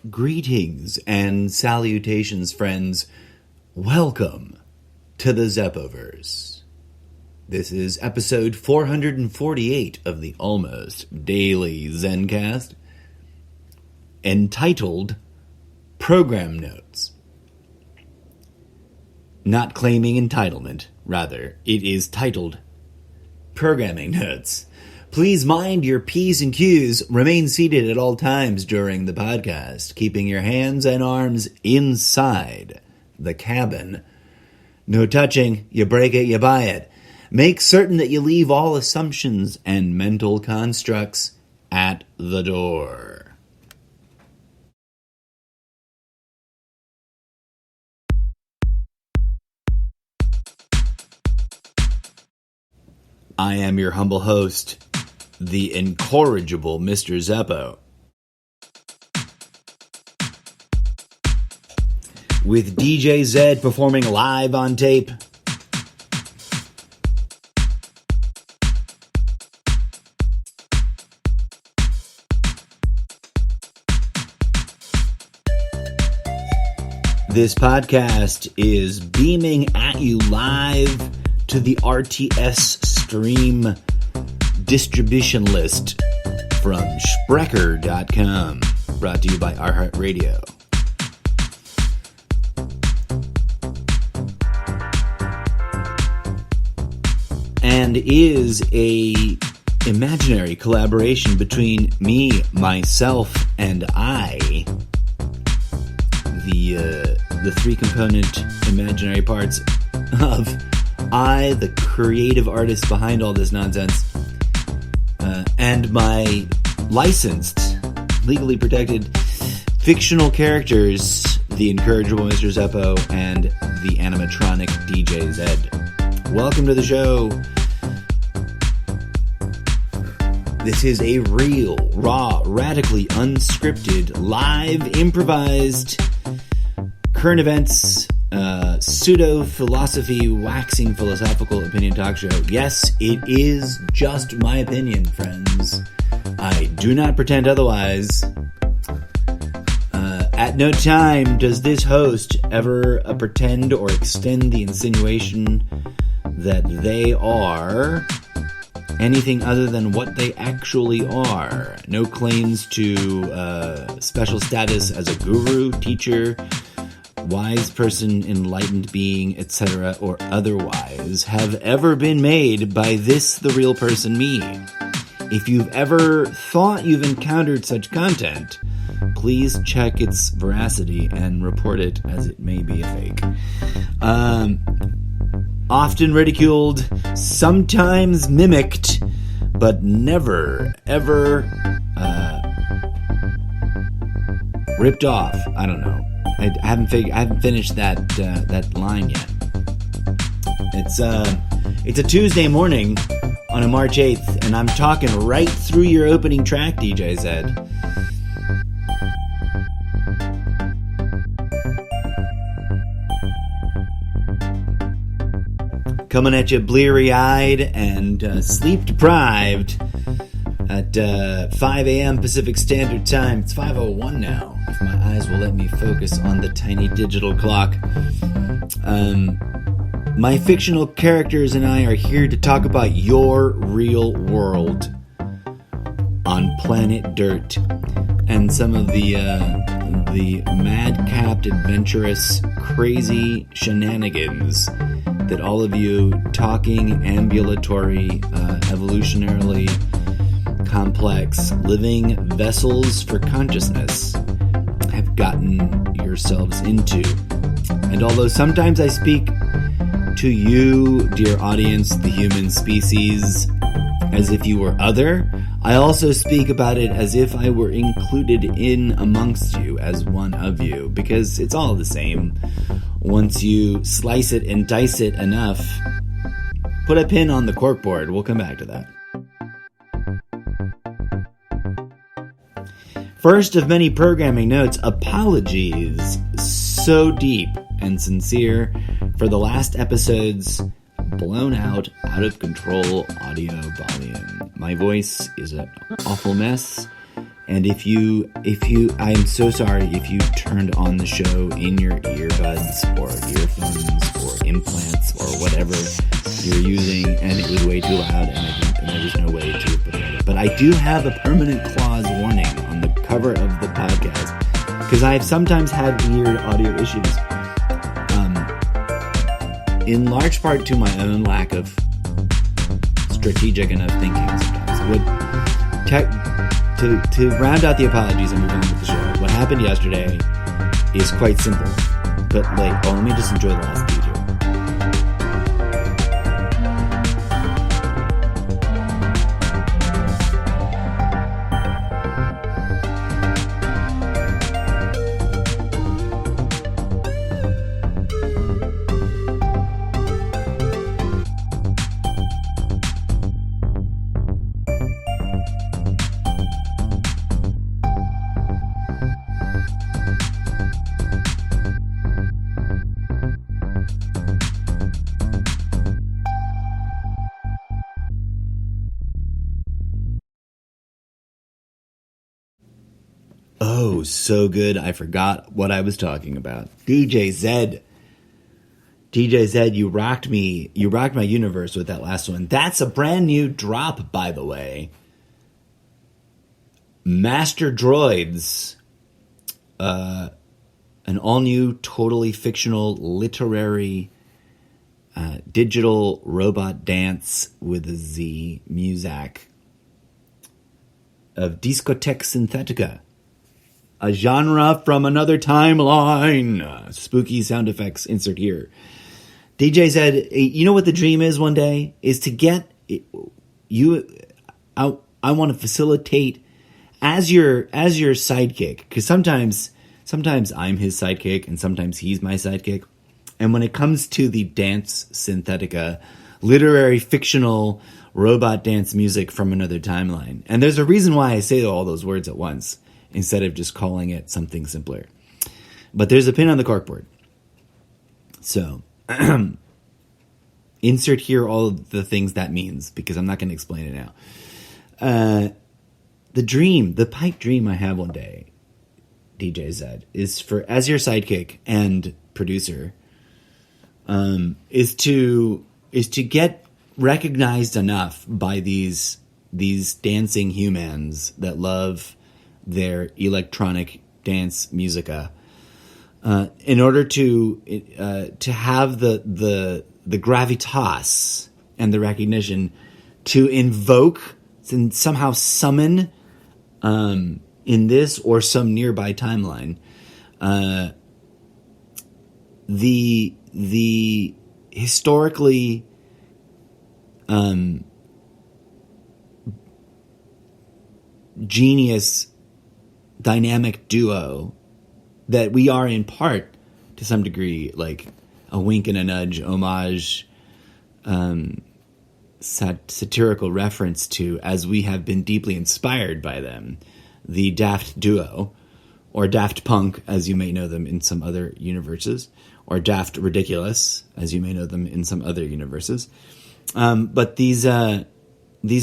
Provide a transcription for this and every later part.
Greetings and salutations, friends. Welcome to the Zeppoverse. This is episode 448 of the almost daily ZenCast, entitled Program Notes. Not claiming entitlement, rather, it is titled Programming Notes. Please mind your P's and Q's. Remain seated at all times during the podcast, keeping your hands and arms inside the cabin. No touching. You break it, you buy it. Make certain that you leave all assumptions and mental constructs at the door. I am your humble host, the incorrigible Mr. Zeppo, with DJ Zed performing live on tape. This podcast is beaming at you live to the RTS stream distribution list from Sprecher.com, brought to you by iHeartRadio. And is a imaginary collaboration between me, myself, and I, the three-component imaginary parts of I, the creative artist behind all this nonsense, and my licensed, legally protected fictional characters, the incorrigible Mr. Zeppo and the animatronic DJ Zed. Welcome to the show. This is a real, raw, radically unscripted, live, improvised, current events, pseudo-philosophy, waxing philosophical opinion talk show. Yes, it is just my opinion, friends. I do not pretend otherwise. At no time does this host ever pretend or extend the insinuation that they are anything other than what they actually are. No claims to special status as a guru, teacher, wise person, enlightened being, etc., or otherwise, have ever been made by this, the real person, me. If you've ever thought you've encountered such content, please check its veracity and report it as it may be a fake. Often ridiculed, sometimes mimicked, but never, ever ripped off. I don't know. I haven't finished that line yet. It's a Tuesday morning on a March 8th, and I'm talking right through your opening track, DJ Zed. Coming at you bleary-eyed and sleep-deprived at 5 a.m. Pacific Standard Time. It's 5:01 now, if my eyes will let me focus on the tiny digital clock. My fictional characters and I are here to talk about your real world on planet Dirt and some of the madcapped, adventurous, crazy shenanigans that all of you talking, ambulatory, evolutionarily complex, living vessels for consciousness have gotten yourselves into. And although sometimes I speak to you, dear audience, the human species, as if you were other, I also speak about it as if I were included in amongst you as one of you, because it's all the same. Once you slice it and dice it enough, put a pin on the corkboard. We'll come back to that. First of many programming notes, apologies so deep and sincere for the last episode's blown out of control audio volume. My voice is an awful mess. And if you, I'm so sorry if you turned on the show in your earbuds or earphones or implants or whatever you're using, and it was way too loud, and there was no way to put it. But I do have a permanent clause warning on the cover of the podcast because I've sometimes had weird audio issues, in large part to my own lack of strategic enough thinking. Sometimes to round out the apologies and move on with the show, what happened yesterday is quite simple. But let me just enjoy the last DJ. Oh, so good. I forgot what I was talking about. DJ Zed, you rocked me. You rocked my universe with that last one. That's a brand new drop, by the way. Master Droids, an all-new, totally fictional, literary, digital robot dance with a Z music of Discotheque Synthetica. A genre from another timeline. Spooky sound effects insert here. DJ said, you know what the dream is one day? Is to get you. I want to facilitate as your sidekick. Because sometimes I'm his sidekick and sometimes he's my sidekick. And when it comes to the dance synthetica, literary fictional robot dance music from another timeline. And there's a reason why I say all those words at once, instead of just calling it something simpler. But there's a pin on the corkboard. So, insert here all of the things that means, because I'm not going to explain it now. The pipe dream I have one day, DJ Zed, is for, as your sidekick and producer, is to get recognized enough by these dancing humans that love their electronic dance musica, in order to have the gravitas and the recognition to invoke and somehow summon, in this or some nearby timeline, the historically genius dynamic duo that we are in part, to some degree, like a wink and a nudge homage, satirical reference to, as we have been deeply inspired by them, the Daft Duo, or Daft Punk, as you may know them in some other universes, or Daft Ridiculous, as you may know them in some other universes. But these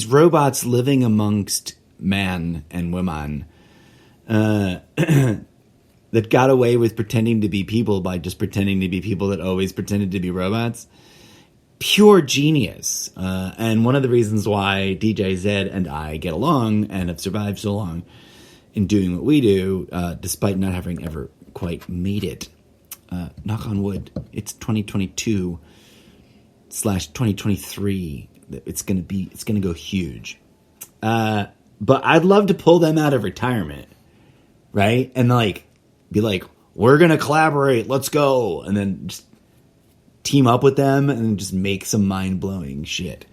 robots living amongst man and woman, that got away with pretending to be people by just pretending to be people that always pretended to be robots. Pure genius. And one of the reasons why DJ Zed and I get along and have survived so long in doing what we do, despite not having ever quite made it. Knock on wood, it's 2022/2023. It's gonna go huge. But I'd love to pull them out of retirement, right? And be like, we're gonna collaborate, let's go, and then just team up with them and just make some mind-blowing shit,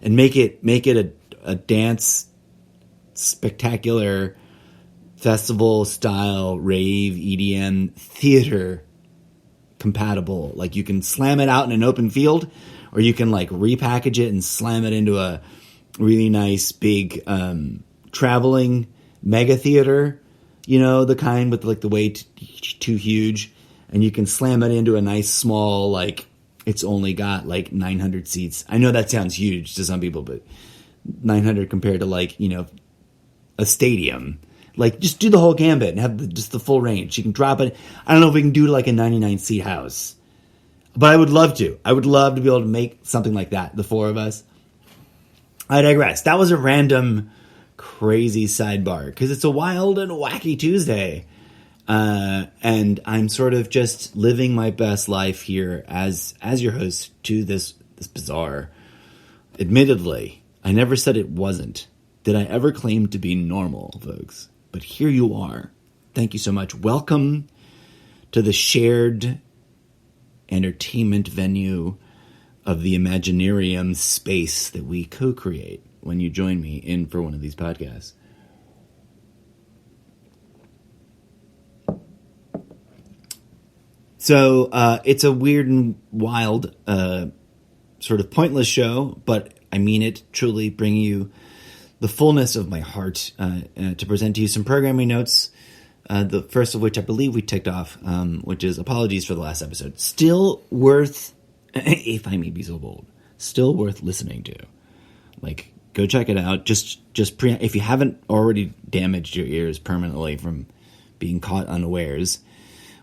and make it a dance spectacular festival style rave EDM theater compatible. Like, you can slam it out in an open field, or you can repackage it and slam it into a really nice big traveling mega theater, the kind with the way too huge, and you can slam it into a nice small, it's only got 900 seats. I know that sounds huge to some people, but 900 compared to a stadium. Like, just do the whole gambit and have just the full range. You can drop it. I don't know if we can do like a 99-seat house. But I would love to. I would love to be able to make something like that, the four of us. I digress. That was a random, crazy sidebar, because it's a wild and wacky Tuesday. And I'm sort of just living my best life here as your host to this bizarre. Admittedly, I never said it wasn't. Did I ever claim to be normal, folks? But here you are. Thank you so much. Welcome to the shared entertainment venue of the Imaginarium space that we co-create when you join me in for one of these podcasts. So it's a weird and wild, sort of pointless show, but I mean it, truly bringing you the fullness of my heart to present to you some programming notes, the first of which I believe we ticked off, which is apologies for the last episode. Still worth, if I may be so bold, still worth listening to. Like, go check it out. If you haven't already damaged your ears permanently from being caught unawares,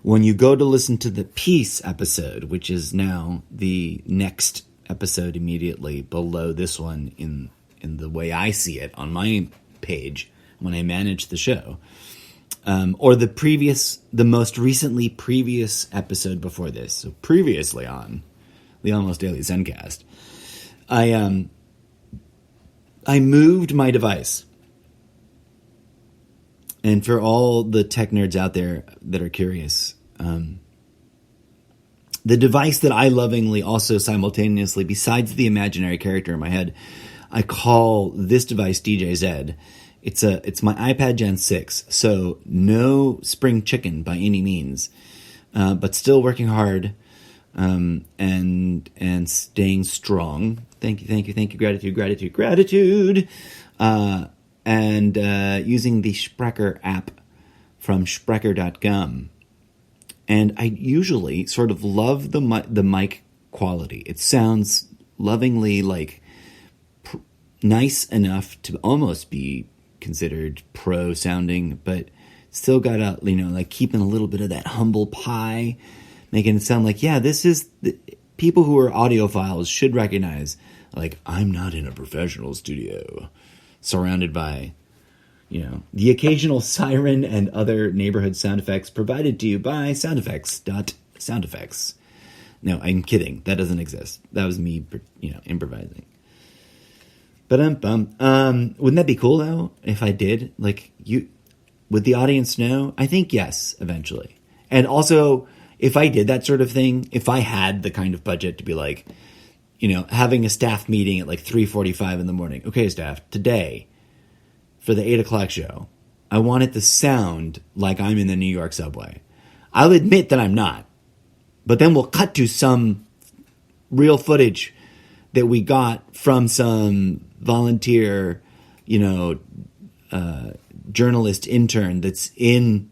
when you go to listen to the Peace episode, which is now the next episode immediately below this one in the way I see it on my page when I manage the show, or the most recently previous episode before this, so previously on the Almost Daily ZenCast, I moved my device. And for all the tech nerds out there that are curious, the device that I lovingly also simultaneously, besides the imaginary character in my head, I call this device DJ Z. It's my iPad Gen 6, so no spring chicken by any means, but still working hard, and staying strong. Thank you. Gratitude. And using the Sprecher app from Sprecher.com. And I usually sort of love the mic quality. It sounds lovingly like nice enough to almost be considered pro sounding, but still got a, like keeping a little bit of that humble pie, making it sound like, yeah, this is people who are audiophiles should recognize, like, I'm not in a professional studio surrounded by, the occasional siren and other neighborhood sound effects provided to you by soundeffects.soundeffects. No, I'm kidding. That doesn't exist. That was me, improvising. But wouldn't that be cool though if I did? Like, would the audience know? I think yes, eventually. And also, if I did that sort of thing, if I had the kind of budget to be like, having a staff meeting at like 3:45 in the morning. Okay, staff, today for the 8 o'clock show, I want it to sound like I'm in the New York subway. I'll admit that I'm not, but then we'll cut to some real footage that we got from some volunteer, journalist intern that's in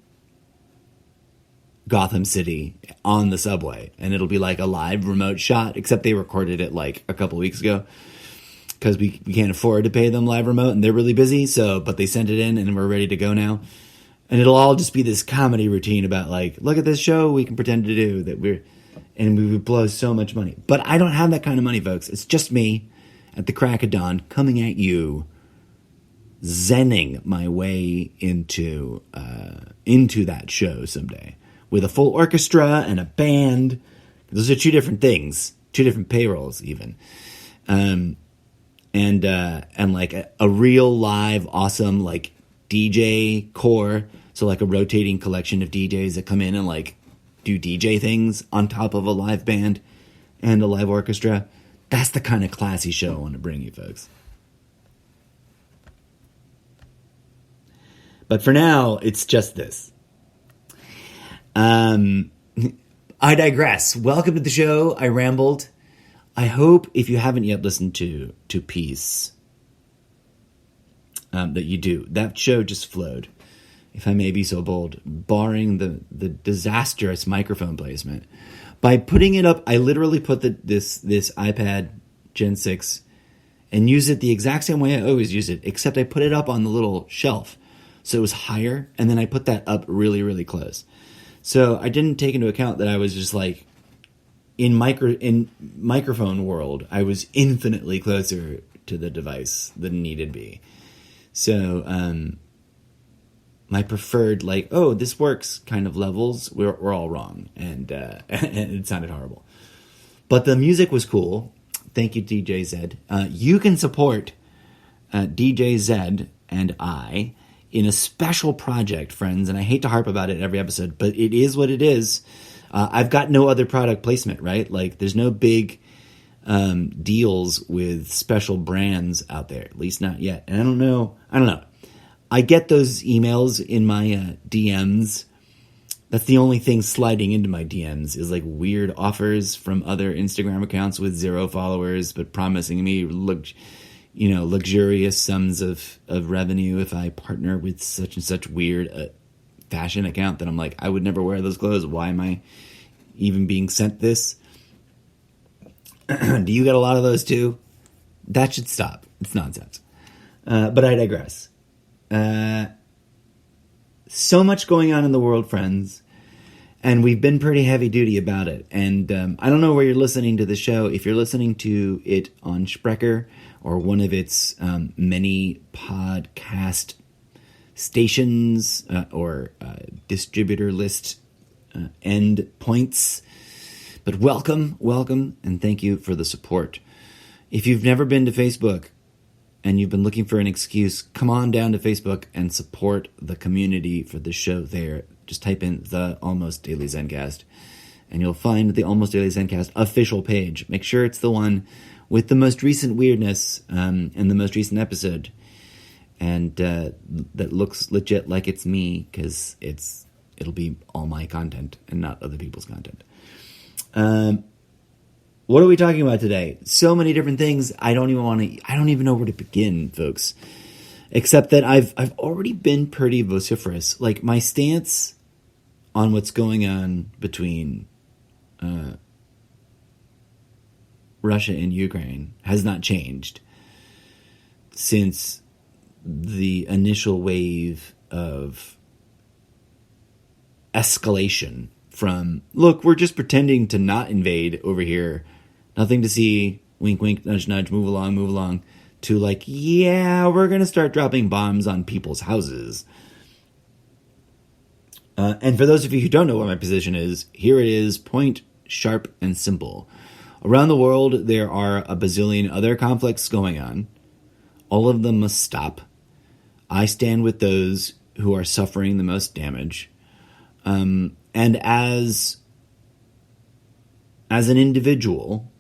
Gotham City on the subway. And it'll be like a live remote shot, except they recorded it like a couple weeks ago because we can't afford to pay them live remote and they're really busy. But they sent it in and we're ready to go now. And it'll all just be this comedy routine about like, look at this show we can pretend to do that we would blow so much money. But I don't have that kind of money, folks. It's just me at the crack of dawn coming at you, zenning my way into that show someday with a full orchestra and a band. Those are two different things, two different payrolls even. And like a real live awesome like DJ core. So like a rotating collection of DJs that come in and like do DJ things on top of a live band and a live orchestra. That's the kind of classy show I want to bring you, folks. But for now, it's just this. I digress. Welcome to the show. I rambled. I hope if you haven't yet listened to Peace, that you do. That show just flowed, if I may be so bold, barring the disastrous microphone placement. By putting it up, I literally put this iPad Gen 6 and use it the exact same way I always use it, except I put it up on the little shelf So it was higher, and then I put that up really, really close. So I didn't take into account that I was just like, in microphone world, I was infinitely closer to the device than needed be. So my preferred, like, oh, this works kind of levels, we're all wrong, and it sounded horrible. But the music was cool. Thank you, DJ Zed. You can support DJ Zed and I in a special project, friends, and I hate to harp about it every episode, but it is what it is. I've got no other product placement, right? Like, there's no big deals with special brands out there, at least not yet. And I don't know. I get those emails in my DMs. That's the only thing sliding into my DMs is like weird offers from other Instagram accounts with 0 followers, but promising me luxurious sums of revenue if I partner with such and such weird fashion account that I'm like, I would never wear those clothes. Why am I even being sent this? Do you get a lot of those too? That should stop. It's nonsense. But I digress. So much going on in the world, friends, and we've been pretty heavy duty about it. And I don't know where you're listening to the show. If you're listening to it on Sprecher or one of its many podcast stations or distributor list end points. But welcome, and thank you for the support. If you've never been to Facebook and you've been looking for an excuse, come on down to Facebook and support the community for the show there. Just type in the Almost Daily ZenCast, and you'll find the Almost Daily ZenCast official page. Make sure it's the one with the most recent weirdness and the most recent episode. And that looks legit like it's me, because it'll be all my content and not other people's content. What are we talking about today? So many different things. I don't even know where to begin, folks. Except that I've already been pretty vociferous. Like, my stance on what's going on between Russia and Ukraine has not changed since the initial wave of escalation from, look, we're just pretending to not invade over here, nothing to see, wink, wink, nudge, nudge, move along, to like, yeah, we're going to start dropping bombs on people's houses. And for those of you who don't know what my position is, here it is, point, sharp, and simple. Around the world, there are a bazillion other conflicts going on. All of them must stop. I stand with those who are suffering the most damage. And as an individual,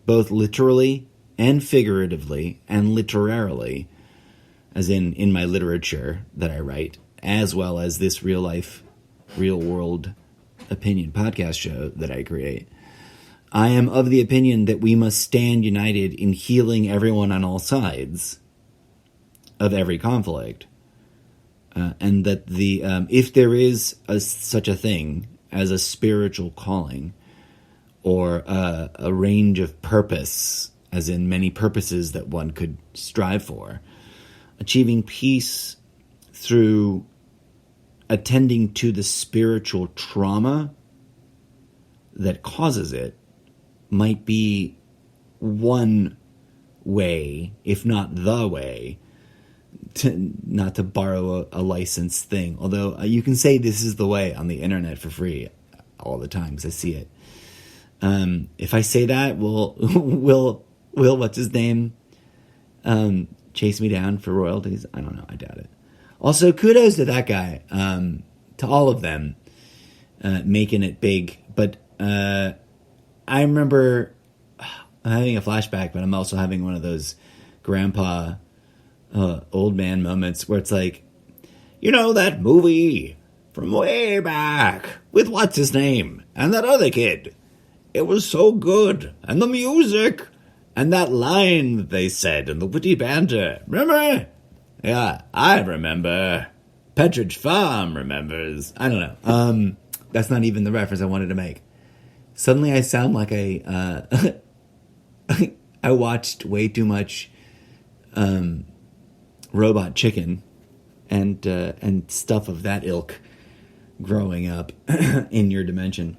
both literally and figuratively and literarily, as in my literature that I write, as well as this real life, real world opinion podcast show that I create, I am of the opinion that we must stand united in healing everyone on all sides of every conflict. And that if there is such a thing as a spiritual calling or a range of purpose, as in many purposes that one could strive for, achieving peace through attending to the spiritual trauma that causes it might be one way, if not the way, not to borrow a licensed thing. Although you can say this is the way on the internet for free all the time, because I see it. If I say that, will what's his name chase me down for royalties? I don't know. I doubt it. Also, kudos to that guy, to all of them, making it big. But I remember I'm having a flashback, but I'm also having one of those grandpa old man moments where it's like, you know, that movie from way back with what's his name and that other kid. It was so good, and the music and that line that they said and the witty banter. Remember? Yeah, I remember. Petridge Farm remembers. I don't know. That's not even the reference I wanted to make. Suddenly I sound like I watched way too much Robot Chicken, and stuff of that ilk growing up in your dimension.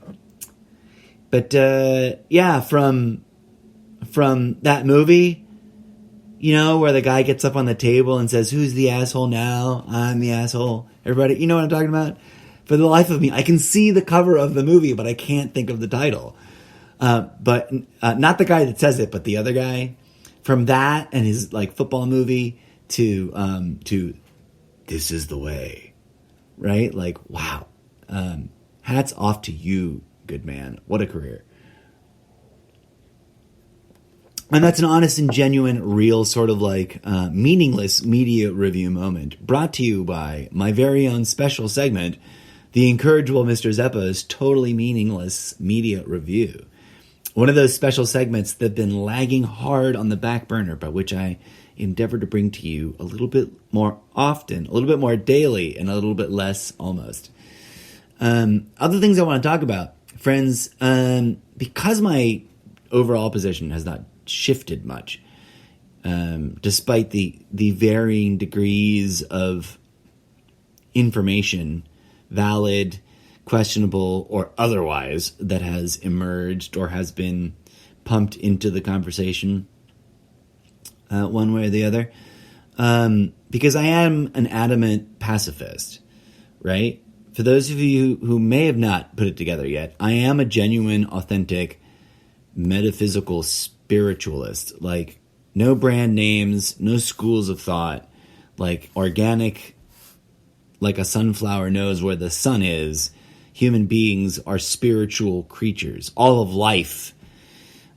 But yeah, from that movie, you know, where the guy gets up on the table and says, "Who's the asshole now? I'm the asshole." Everybody, you know what I'm talking about? For the life of me, I can see the cover of the movie, but I can't think of the title. But not the guy that says it, but the other guy. From that and his like football movie to This Is the Way, right? Like, wow. Hats off to you, good man. What a career. And that's an honest and genuine, real sort of like meaningless media review moment brought to you by my very own special segment, the incorrigible Mr. Zeppo's totally meaningless media review. One of those special segments that have been lagging hard on the back burner, but which I endeavor to bring to you a little bit more often, a little bit more daily, and a little bit less almost. Other things I want to talk about, friends, because my overall position has not shifted much, despite the varying degrees of information, valid, questionable, or otherwise, that has emerged or has been pumped into the conversation one way or the other. Because I am an adamant pacifist, right? For those of you who may have not put it together yet, I am a genuine, authentic, metaphysical spiritualist. Like, no brand names, no schools of thought, like organic, like a sunflower knows where the sun is. Human beings are spiritual creatures. All of life,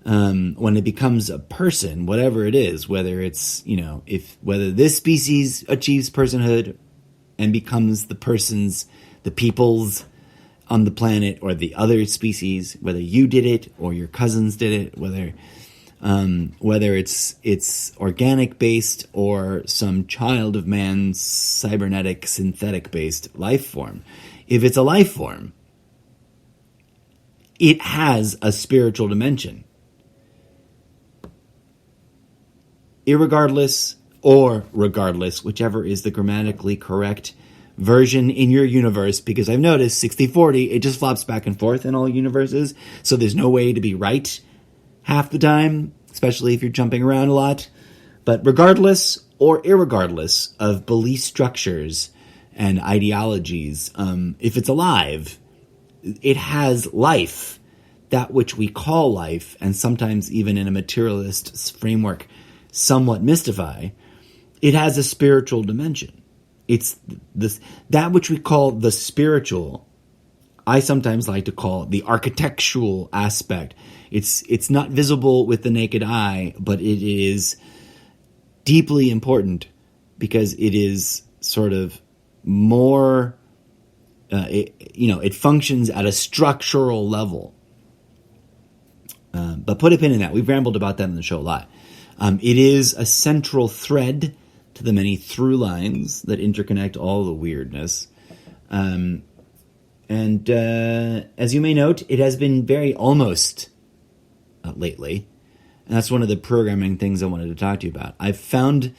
when it becomes a person, whatever it is, whether it's, you know, whether this species achieves personhood and becomes the peoples on the planet, or the other species, whether you did it or your cousins did it, whether it's organic based or some child of man's cybernetic synthetic based life form. If it's a life form, it has a spiritual dimension. Irregardless or regardless, whichever is the grammatically correct version in your universe, because I've noticed 60-40, it just flops back and forth in all universes, so there's no way to be right half the time, especially if you're jumping around a lot. But regardless or irregardless of belief structures and ideologies, if it's alive, it has life, that which we call life, and sometimes even in a materialist framework somewhat mystify. It has a spiritual dimension. It's that which we call the spiritual. I sometimes like to call the architectural aspect. It's not visible with the naked eye, but it is deeply important because it is sort of more, it functions at a structural level. But put a pin in that. We've rambled about that in the show a lot. It is a central thread to the many through lines that interconnect all the weirdness. And as you may note, it has been very almost lately. And that's one of the programming things I wanted to talk to you about. I've found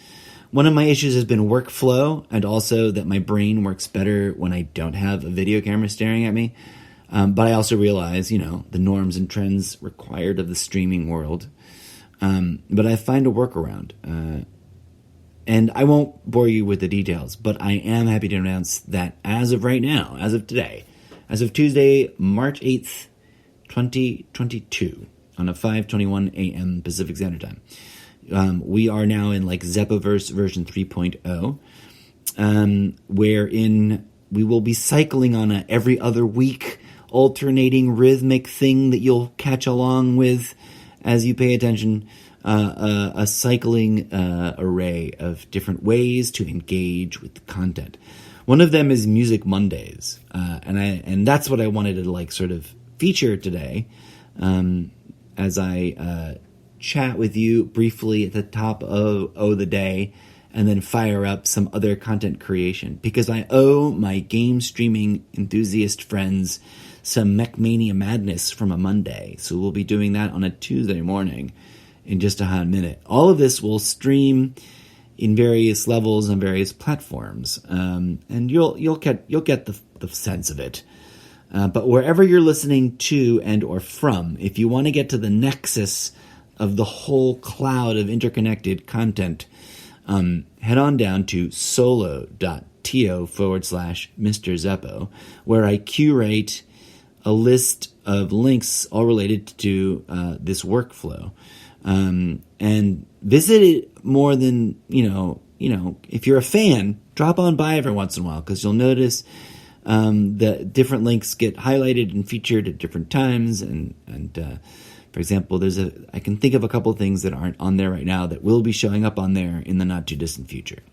one of my issues has been workflow, and also that my brain works better when I don't have a video camera staring at me. But I also realize, the norms and trends required of the streaming world. But I find a workaround. And I won't bore you with the details, but I am happy to announce that as of right now, as of today, as of Tuesday, March 8th, 2022, on a 5:21 a.m. Pacific Standard Time, we are now in Zeppoverse version 3.0, wherein we will be cycling on a every other week alternating rhythmic thing that you'll catch along with as you pay attention. A cycling array of different ways to engage with the content. One of them is Music Mondays, and that's what I wanted to sort of feature today, as I chat with you briefly at the top of the day, and then fire up some other content creation, because I owe my game streaming enthusiast friends some Mechmania madness from a Monday, so we'll be doing that on a Tuesday morning. In just a hot minute. All of this will stream in various levels and various platforms, and you'll get the sense of it. But wherever you're listening to and or from, if you want to get to the nexus of the whole cloud of interconnected content, head on down to solo.to/Mr. Zeppo, where I curate a list of links all related to this workflow. And visit it more than, if you're a fan, drop on by every once in a while, because you'll notice the different links get highlighted and featured at different times. And for example, I can think of a couple of things that aren't on there right now that will be showing up on there in the not too distant future.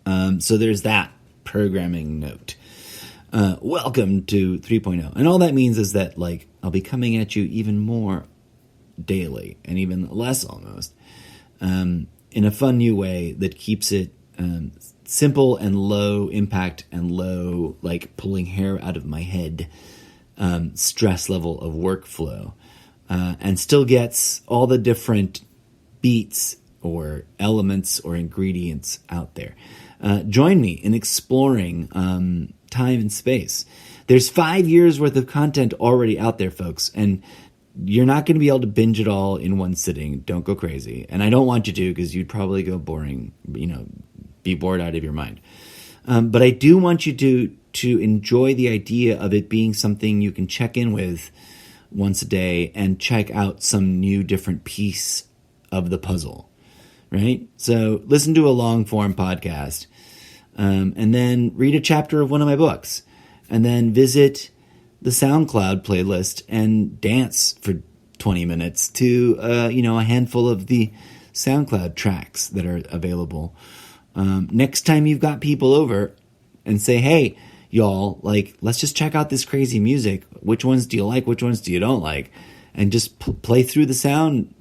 So there's that programming note. Welcome to 3.0. And all that means is that, I'll be coming at you even more daily, and even less almost, in a fun new way that keeps it simple and low impact and low, pulling hair out of my head stress level of workflow, and still gets all the different beats or elements or ingredients out there. Join me in exploring time and space. There's 5 years worth of content already out there, folks, and you're not going to be able to binge it all in one sitting. Don't go crazy. And I don't want you to, because you'd probably go boring, be bored out of your mind. But I do want you to enjoy the idea of it being something you can check in with once a day and check out some new different piece of the puzzle, right? So listen to a long form podcast, and then read a chapter of one of my books, and then visit the SoundCloud playlist and dance for 20 minutes to, a handful of the SoundCloud tracks that are available. Next time you've got people over, and say, hey, y'all, let's just check out this crazy music. Which ones do you like? Which ones do you don't like? And just play through the sound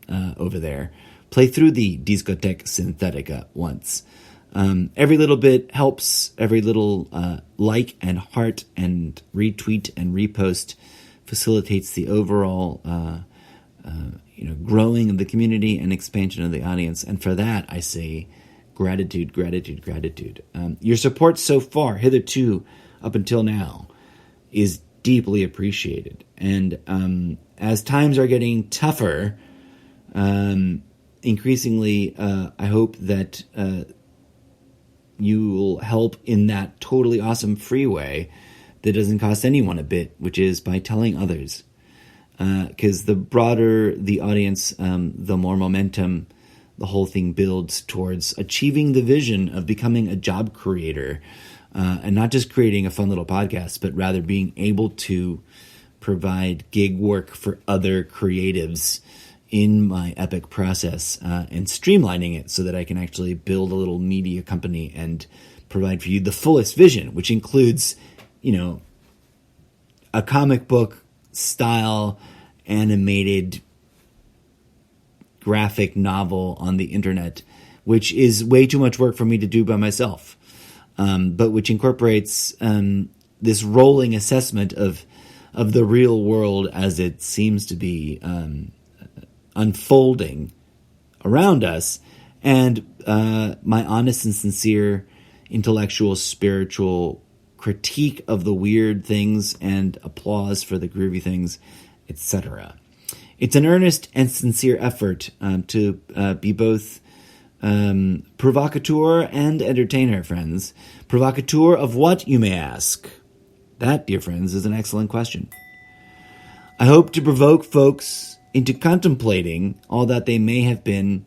over there. Play through the Discotheque Synthetica once. Every little bit helps. Every little like and heart and retweet and repost facilitates the overall growing of the community and expansion of the audience. And for that, I say gratitude, gratitude, gratitude. Your support so far, hitherto, up until now, is deeply appreciated. And as times are getting tougher, increasingly, I hope that you will help in that totally awesome free way that doesn't cost anyone a bit, which is by telling others. Because the broader the audience, the more momentum the whole thing builds towards achieving the vision of becoming a job creator, and not just creating a fun little podcast, but rather being able to provide gig work for other creatives in my epic process, and streamlining it so that I can actually build a little media company and provide for you the fullest vision, which includes, a comic book style animated graphic novel on the internet, which is way too much work for me to do by myself, but which incorporates this rolling assessment of the real world as it seems to be unfolding around us, and my honest and sincere intellectual, spiritual critique of the weird things and applause for the groovy things, etc. It's an earnest and sincere effort to be both provocateur and entertainer, friends. Provocateur of what, you may ask? That, dear friends, is an excellent question. I hope to provoke folks into contemplating all that they may have been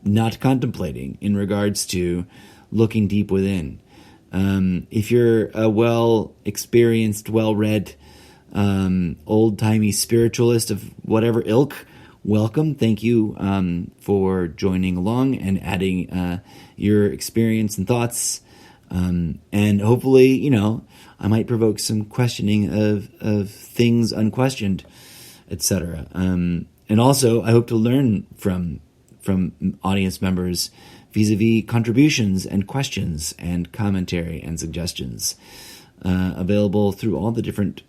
not contemplating in regards to looking deep within. If you're a well-experienced, well-read, old-timey spiritualist of whatever ilk, welcome. Thank you for joining along and adding your experience and thoughts. And hopefully, I might provoke some questioning of things unquestioned, etc. And also, I hope to learn from audience members vis-a-vis contributions and questions and commentary and suggestions available through all the different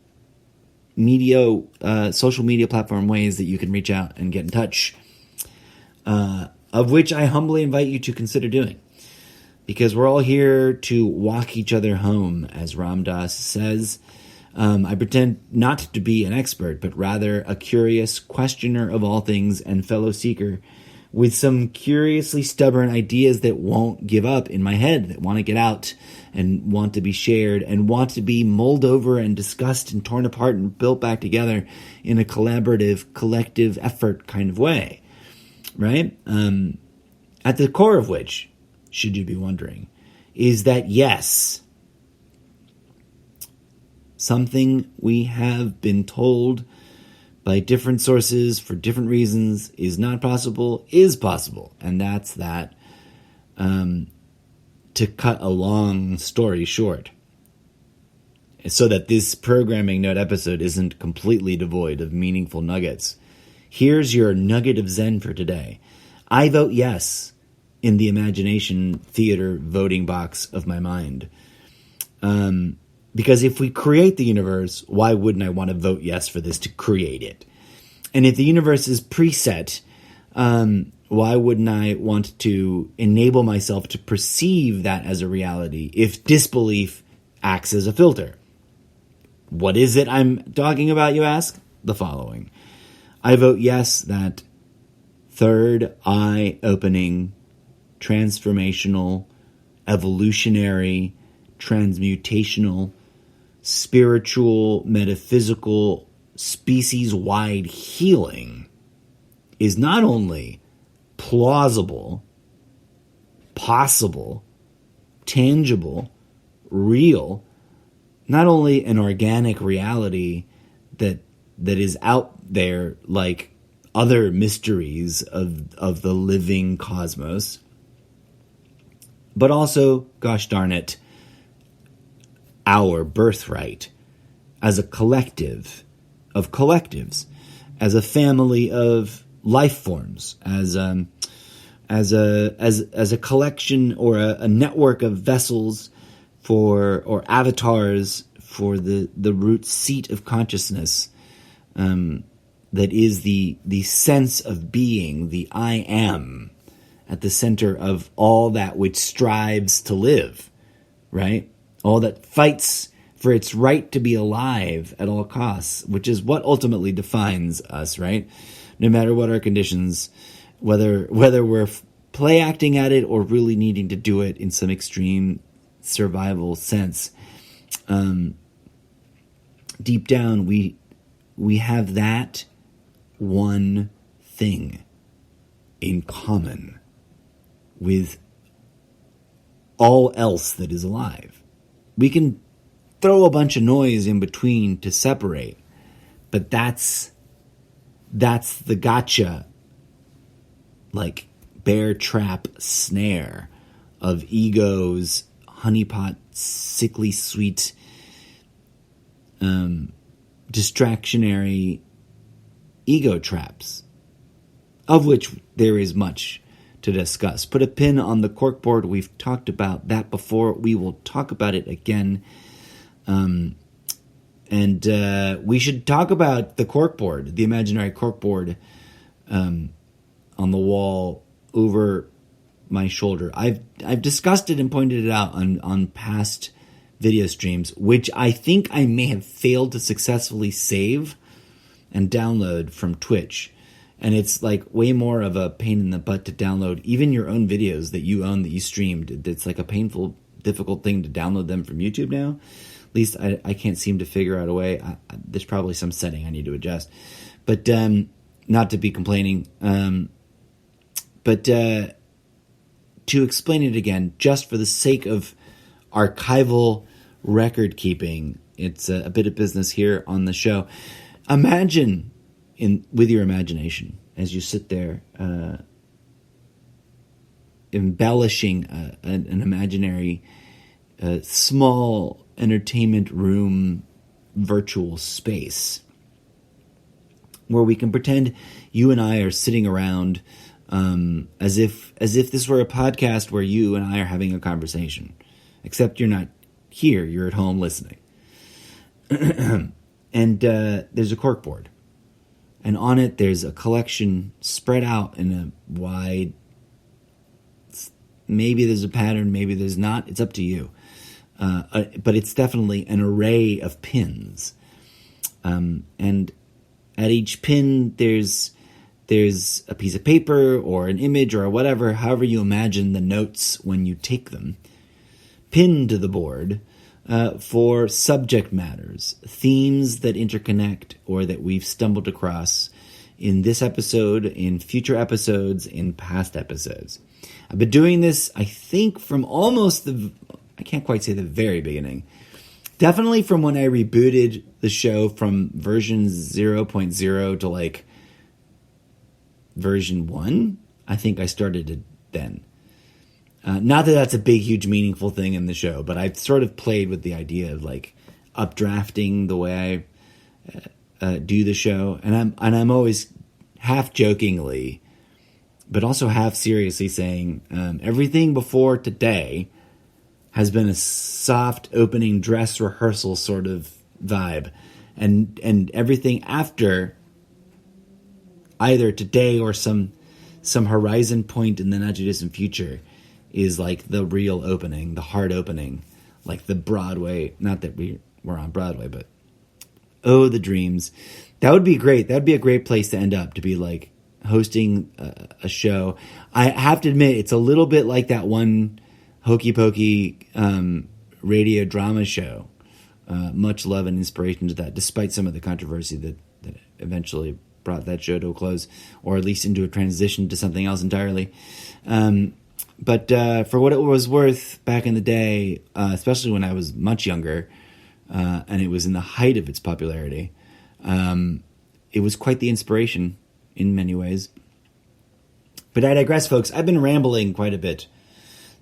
social media platform ways that you can reach out and get in touch. of which I humbly invite you to consider doing. Because we're all here to walk each other home, as Ram Dass says. I pretend not to be an expert, but rather a curious questioner of all things and fellow seeker with some curiously stubborn ideas that won't give up in my head, that want to get out and want to be shared and want to be mulled over and discussed and torn apart and built back together in a collaborative, collective effort kind of way, right? At the core of which, should you be wondering, is that yes, something we have been told by different sources for different reasons is not possible, is possible. And that's that, to cut a long story short, so that this programming note episode isn't completely devoid of meaningful nuggets. Here's your nugget of Zen for today. I vote yes in the imagination theater voting box of my mind. Because if we create the universe, why wouldn't I want to vote yes for this to create it? And if the universe is preset, why wouldn't I want to enable myself to perceive that as a reality if disbelief acts as a filter? What is it I'm talking about, you ask? The following. I vote yes that third eye opening, transformational, evolutionary, transmutational, spiritual, metaphysical, species-wide healing is not only plausible, possible, tangible, real, not only an organic reality that is out there like other mysteries of the living cosmos, but also, gosh darn it, our birthright as a collective of collectives, as a family of life forms, as a collection or a network of vessels or avatars for the root seat of consciousness, that is the sense of being, the I am, at the center of all that which strives to live, right? All that fights for its right to be alive at all costs, which is what ultimately defines us, right? No matter what our conditions, whether we're play acting at it or really needing to do it in some extreme survival sense, deep down we have that one thing in common with all else that is alive. We can throw a bunch of noise in between to separate, but that's the gotcha, like bear trap snare of ego's honeypot, sickly sweet, distractionary ego traps, of which there is much to discuss. Put a pin on the corkboard. We've talked about that before. We will talk about it again. And we should talk about the corkboard, the imaginary corkboard on the wall over my shoulder. I've discussed it and pointed it out on past video streams, which I think I may have failed to successfully save and download from Twitch. And it's like way more of a pain in the butt to download even your own videos that you own, that you streamed. It's like a painful, difficult thing to download them from YouTube now. At least I can't seem to figure out a way. There's probably some setting I need to adjust. But not to be complaining. But to explain it again, just for the sake of archival record keeping, it's a bit of business here on the show. Imagine with your imagination as you sit there embellishing an imaginary small entertainment room virtual space where we can pretend you and I are sitting around as if this were a podcast where you and I are having a conversation, except you're not here, you're at home listening. And there's a corkboard. And on it, there's a collection spread out in a wide Maybe there's a pattern, maybe there's not. It's up to you. But it's definitely an array of pins. And at each pin, there's a piece of paper or an image or whatever, however you imagine the notes when you take them, pinned to the board for subject matters, themes that interconnect or that we've stumbled across in this episode, in future episodes, in past episodes. I've been doing this, I think, from almost I can't quite say the very beginning. Definitely from when I rebooted the show from version 0.0 to like version 1. I think I started it then. Not that that's a big, huge, meaningful thing in the show, but I've sort of played with the idea of like updrafting the way I do the show, and I'm always half jokingly, but also half seriously saying everything before today has been a soft opening dress rehearsal sort of vibe, and everything after either today or some horizon point in the not too distant future is like the real opening, the hard opening, like the Broadway. Not that we're on Broadway, but oh, the dreams. That would be great. That would be a great place to end up, to be like hosting a show. I have to admit, it's a little bit like that one hokey pokey radio drama show. Much love and inspiration to that, despite some of the controversy that eventually brought that show to a close, or at least into a transition to something else entirely. But for what it was worth back in the day, especially when I was much younger, and it was in the height of its popularity, it was quite the inspiration in many ways. But I digress, folks. I've been rambling quite a bit.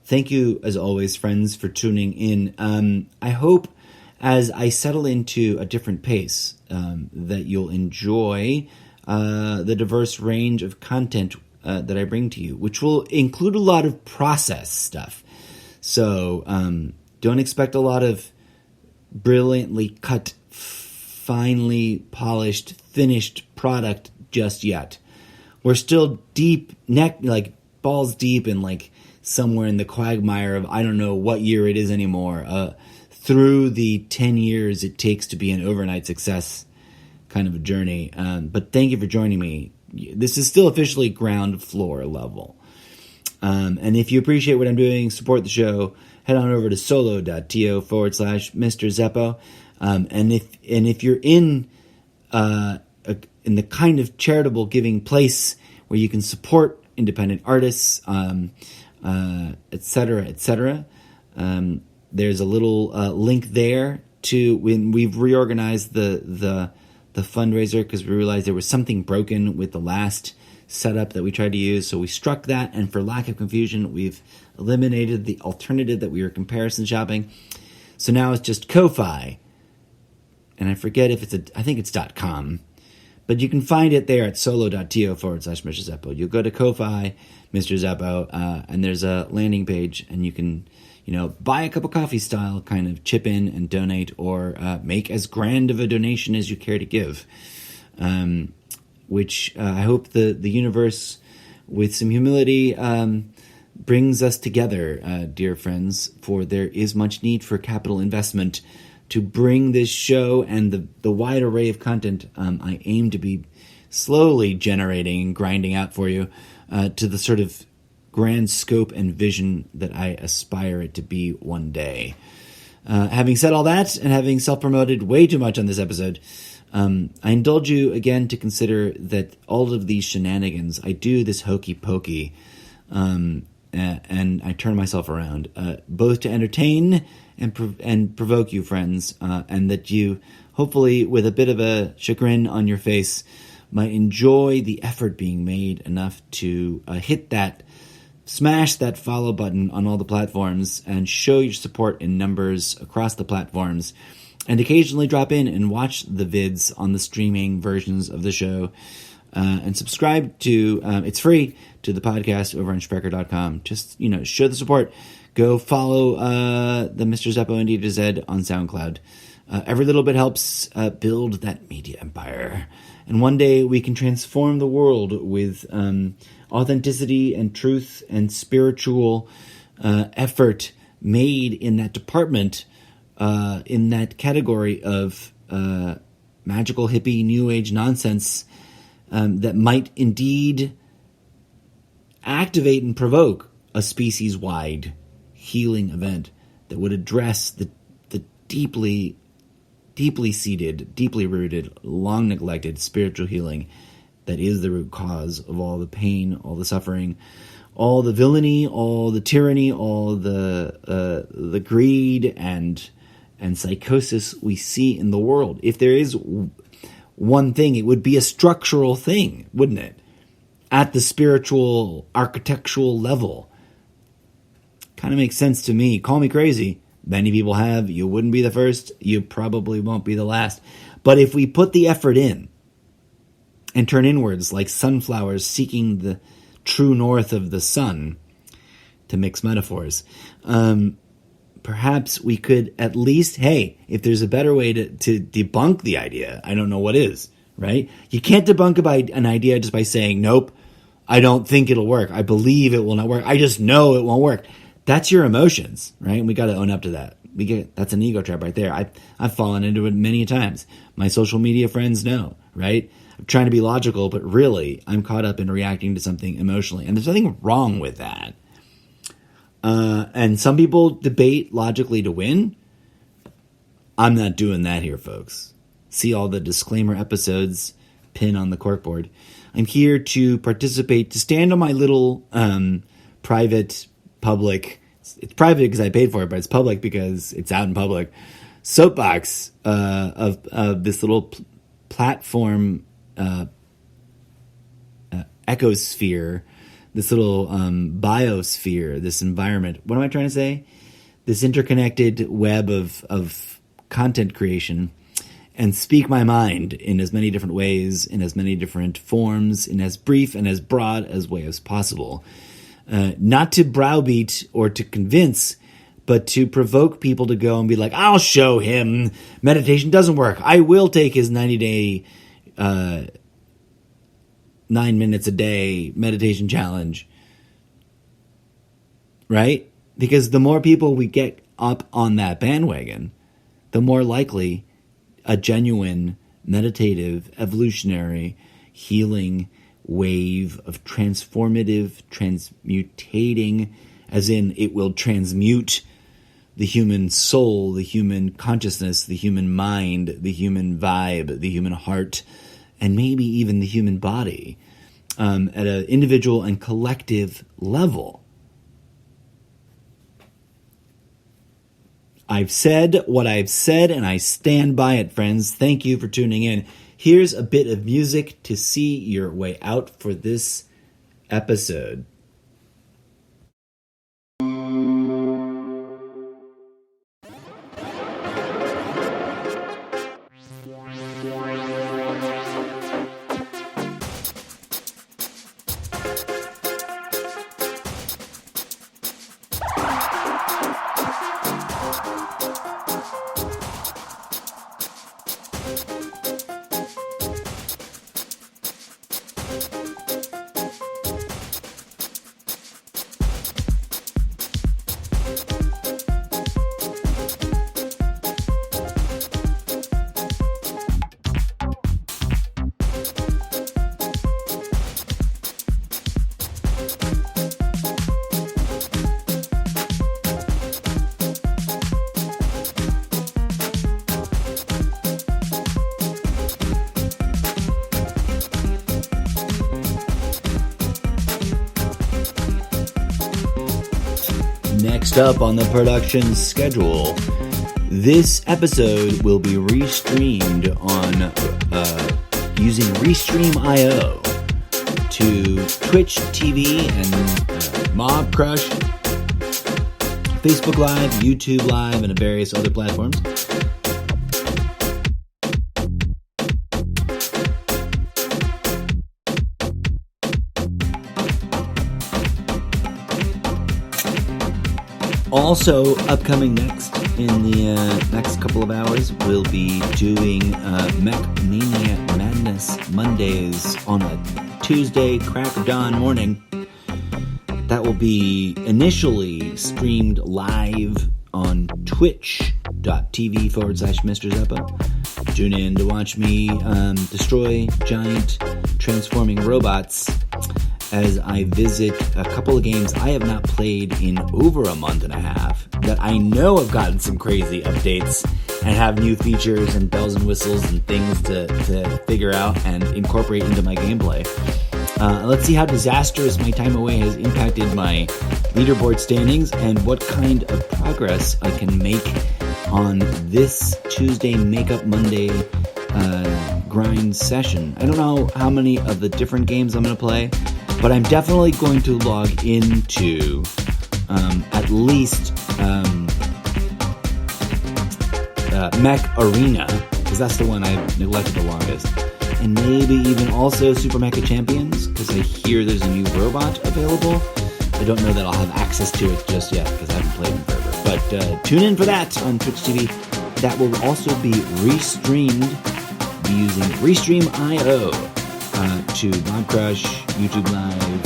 Thank you, as always, friends, for tuning in. I hope, as I settle into a different pace, that you'll enjoy the diverse range of content that I bring to you, which will include a lot of process stuff. So don't expect a lot of brilliantly cut, finely polished, finished product just yet. We're still deep, like balls deep in like somewhere in the quagmire of I don't know what year it is anymore, through the 10 years it takes to be an overnight success kind of a journey. But thank you for joining me. This is still officially ground floor level. And if you appreciate what I'm doing, support the show, head on over to solo.to/Mr. Zeppo. And if you're in the kind of charitable giving place where you can support independent artists, et cetera, there's a little link there to when we've reorganized the fundraiser, because we realized there was something broken with the last setup that we tried to use. So we struck that, and for lack of confusion, we've eliminated the alternative that we were comparison shopping. So now it's just Ko-Fi. And I forget if I think it's .com. But you can find it there at solo.to/Mr. Zeppo. You'll go to Ko-Fi, Mr. Zeppo, and there's a landing page, and you can, buy a cup of coffee style, kind of chip in and donate, or make as grand of a donation as you care to give. Which I hope the universe, with some humility, brings us together, dear friends, for there is much need for capital investment to bring this show and the wide array of content I aim to be slowly generating and grinding out for you to the sort of grand scope and vision that I aspire it to be one day. Having said all that, and having self-promoted way too much on this episode, I indulge you again to consider that all of these shenanigans, I do this hokey pokey, and I turn myself around, both to entertain and provoke you, friends, and that you, hopefully with a bit of a chagrin on your face, might enjoy the effort being made enough to smash that follow button on all the platforms and show your support in numbers across the platforms, and occasionally drop in and watch the vids on the streaming versions of the show, and subscribe to, it's free, to the podcast over on Spreaker.com. Just, show the support. Go follow the Mr. Zeppo and D to Z on SoundCloud. Every little bit helps build that media empire. And one day we can transform the world with authenticity and truth and spiritual effort made in that department, in that category of magical hippie new age nonsense that might indeed activate and provoke a species-wide healing event that would address the deeply seated, deeply rooted, long neglected spiritual healing that is the root cause of all the pain, all the suffering, all the villainy, all the tyranny, all the greed and psychosis we see in the world. If there is one thing, it would be a structural thing, wouldn't it? At the spiritual, architectural level. Kind of makes sense to me. Call me crazy. Many people have. You wouldn't be the first. You probably won't be the last. But if we put the effort in and turn inwards like sunflowers seeking the true north of the sun, to mix metaphors, perhaps we could at least, hey, if there's a better way to debunk the idea, I don't know what is, right? You can't debunk an idea just by saying, nope, I don't think it'll work. I believe it will not work. I just know it won't work. That's your emotions, right? And we got to own up to that. That's an ego trap right there. I've fallen into it many times. My social media friends know, right? I'm trying to be logical, but really, I'm caught up in reacting to something emotionally. And there's nothing wrong with that. And some people debate logically to win. I'm not doing that here, folks. See all the disclaimer episodes, pin on the corkboard. I'm here to participate, to stand on my little private, public, it's private because I paid for it, but it's public because it's out in public, soapbox of this little platform ecosphere, this little biosphere, this environment. What am I trying to say? This interconnected web of content creation, and speak my mind in as many different ways, in as many different forms, in as brief and as broad as way as possible. Not to browbeat or to convince, but to provoke people to go and be like, I'll show him meditation doesn't work. I will take his 90-day 9 minutes a day meditation challenge. Right? Because the more people we get up on that bandwagon, the more likely a genuine, meditative, evolutionary, healing wave of transformative, transmutating, as in it will transmute the human soul, the human consciousness, the human mind, the human vibe, the human heart, and maybe even the human body at an individual and collective level. I've said what I've said, and I stand by it, friends. Thank you for tuning in. Here's a bit of music to see your way out for this episode. Next up on the production schedule, this episode will be restreamed on using Restream.io to Twitch TV and Mob Crush, Facebook Live, YouTube Live, and various other platforms. Also, upcoming next in the next couple of hours, we'll be doing Mech Mania Madness Mondays on a Tuesday crack of dawn morning. That will be initially streamed live on twitch.tv/Mr. Zeppo. Tune in to watch me destroy giant transforming robots as I visit a couple of games I have not played in over a month and a half that I know have gotten some crazy updates and have new features and bells and whistles and things to figure out and incorporate into my gameplay. Let's see how disastrous my time away has impacted my leaderboard standings and what kind of progress I can make on this Tuesday Makeup Monday grind session. I don't know how many of the different games I'm going to play, but I'm definitely going to log into at least Mech Arena, because that's the one I've neglected the longest. And maybe even also Super Mecha Champions, because I hear there's a new robot available. I don't know that I'll have access to it just yet, because I haven't played in forever. But tune in for that on Twitch TV. That will also be restreamed using Restream.io to Bob Crush, YouTube Live,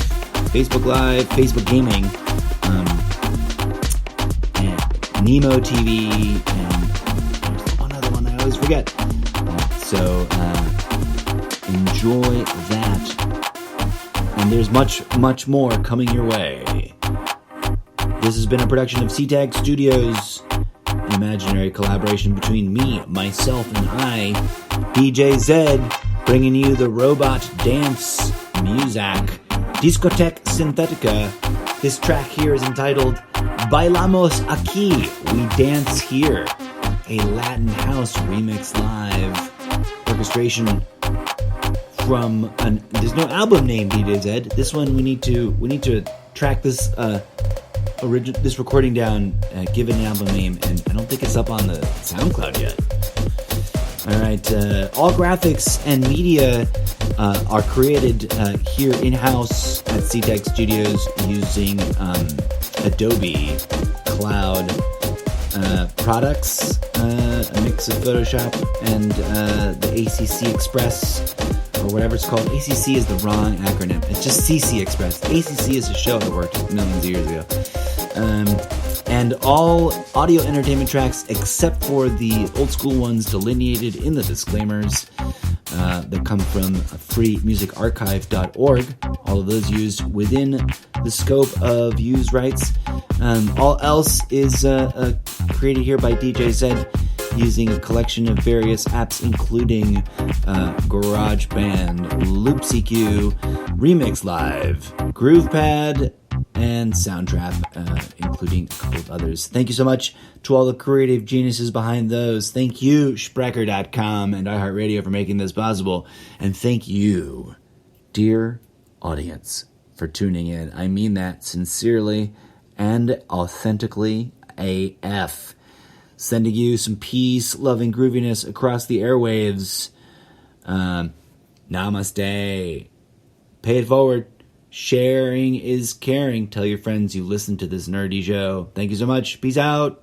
Facebook Live, Facebook Gaming, and Nemo TV, and there's one other one I always forget. So enjoy that. And there's much, much more coming your way. This has been a production of CTAG Studios, an imaginary collaboration between me, myself, and I, DJ Zed, bringing you the robot dance music, Discoteque Synthetica. This track here is entitled Bailamos Aquí, We Dance Here, a Latin house remix live. Orchestration from there's no album name, DJ Zed. This one we need to track this this recording down, give it an album name, and I don't think it's up on the SoundCloud yet. All right, all graphics and media are created here in-house at CTAG Studios using Adobe Cloud products, a mix of Photoshop and the ACC Express, or whatever it's called. ACC is the wrong acronym. It's just CC Express. ACC is a show that worked millions of years ago. And all audio entertainment tracks, except for the old school ones delineated in the disclaimers, that come from freemusicarchive.org. All of those used within the scope of use rights. All else is created here by DJ Zed using a collection of various apps, including GarageBand, LoopCQ, Remix Live, GroovePad, and Soundtrap, including a couple of others. Thank you so much to all the creative geniuses behind those. Thank you, Sprecher.com and iHeartRadio for making this possible. And thank you, dear audience, for tuning in. I mean that sincerely and authentically AF. Sending you some peace, loving grooviness across the airwaves. Namaste. Pay it forward. Sharing is caring. Tell your friends you listen to this nerdy show. Thank you so much. Peace out.